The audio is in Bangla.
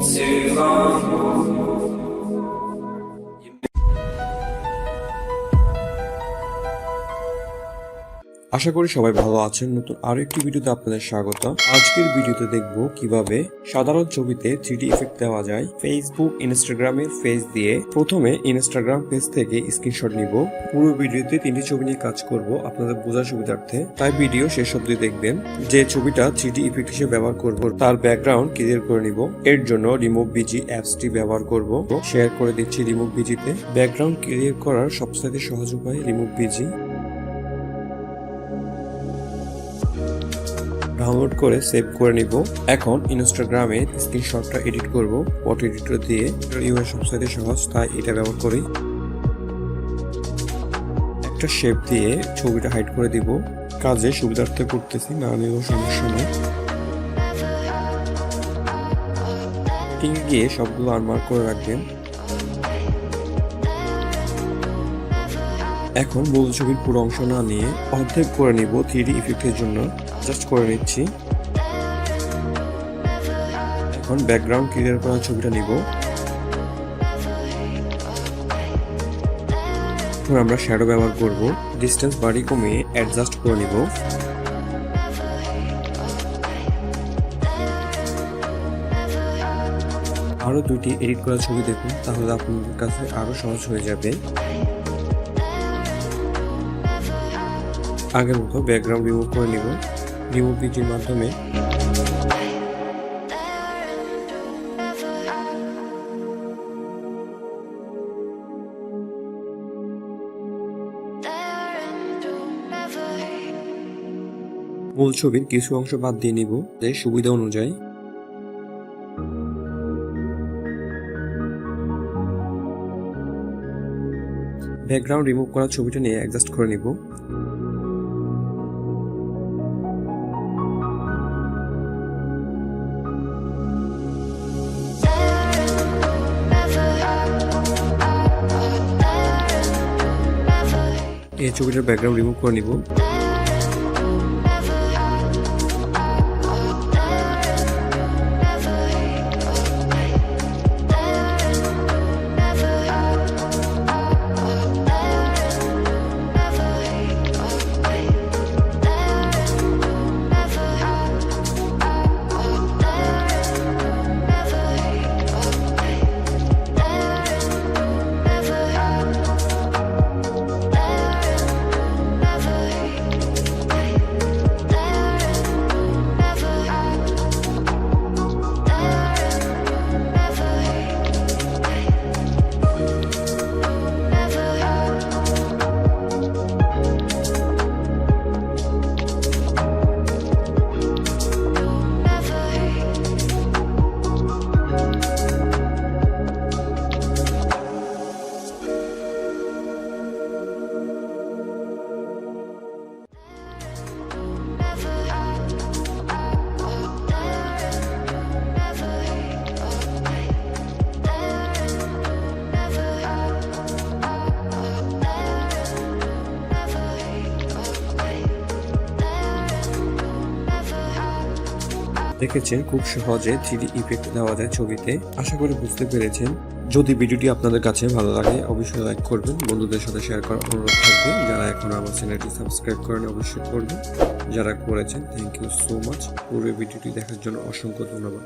too long. আশা করি সবাই ভালো আছেন। নতুন আরো একটি ভিডিওতে আপনাদের স্বাগত। আজকের ভিডিওতে দেখব কিভাবে সাধারণ ছবিতে 3D ইফেক্ট দেওয়া যায় ফেসবুক, ইনস্টাগ্রামের পেজ দিয়ে। প্রথমে ইনস্টাগ্রাম পেজ থেকে স্ক্রিনশট নিব। পুরো ভিডিওতে 3টি ছবি নিয়ে কাজ করব আপনাদের বোঝার সুবিধার্থে, তাই ভিডিও শেষ অবধি দেখবেন। যে ছবিটা 3D ইফেক্ট হিসেবে ব্যবহার করব তার ব্যাকগ্রাউন্ড ক্লিয়ার করে নিব। এর জন্য রিমুভ বিজি অ্যাপসটি ব্যবহার করব। শেয়ার করে দিচ্ছি রিমুভ বিজিতে। ব্যাকগ্রাউন্ড ক্লিয়ার করার সবচেয়ে সহজ উপায় রিমুভ বিজি। ডাউনলোড করে সেভ করে নিব। এখন ইনস্টাগ্রামে স্ক্রিনশটটা এডিট করব ফটো এডিটর দিয়ে। ইউআই সবচেয়ে সহজ, তাই এটা ব্যবহার করি। একটা শেপ দিয়ে ছবিটা হাইড করে দিব। কাজে সুবিধার্থে করতেছি, না নিলেও সমস্যা নেই। গিয়ে সবগুলো আনমার্ক করে রাখবেন। এখন মূল ছবির পুরো অংশ না নিয়ে অর্ধেক করে নিব 3D ইফেক্টের জন্য। জাস্ট করে নিচ্ছি। এখন ব্যাকগ্রাউন্ড ক্লিয়ার করা ছবিটা নিব। এখন আমরা শ্যাডো ব্যবহার করব। ডিসটেন্স বাড়ি কমিয়ে অ্যাডজাস্ট করে নিব। আরো 2টি এডিট করা ছবি দেখুন, তাহলে আপনাদের কাছে আরো সহজ হয়ে যাবে। আগের মতো ব্যাকগ্রাউন্ড রিমুভ করে নিব রিমুভ বিজির মাধ্যমে। মূল ছবির কিছু অংশ বাদ দিয়ে নিব সুবিধা অনুযায়ী। ব্যাকগ্রাউন্ড রিমুভ করা ছবিটা নিয়ে অ্যাডজাস্ট করে নিব। এই ছবিটার ব্যাকগ্রাউন্ড রিমুভ করে নিব। দেখেছেন খুব সহজে 3D ইফেক্ট দেওয়া যায় ছবিতে। আশা করি বুঝতে পেরেছেন। যদি ভিডিওটি আপনাদের কাছে ভালো লাগে অবশ্যই লাইক করবেন, বন্ধুদের সাথে শেয়ার করার অনুরোধ থাকবে। যারা এখন আমার চ্যানেলটি সাবস্ক্রাইব করেন অবশ্যই করবেন, যারা করেছেন থ্যাংক ইউ সো মাচ। পুরো ভিডিওটি দেখার জন্য অসংখ্য ধন্যবাদ।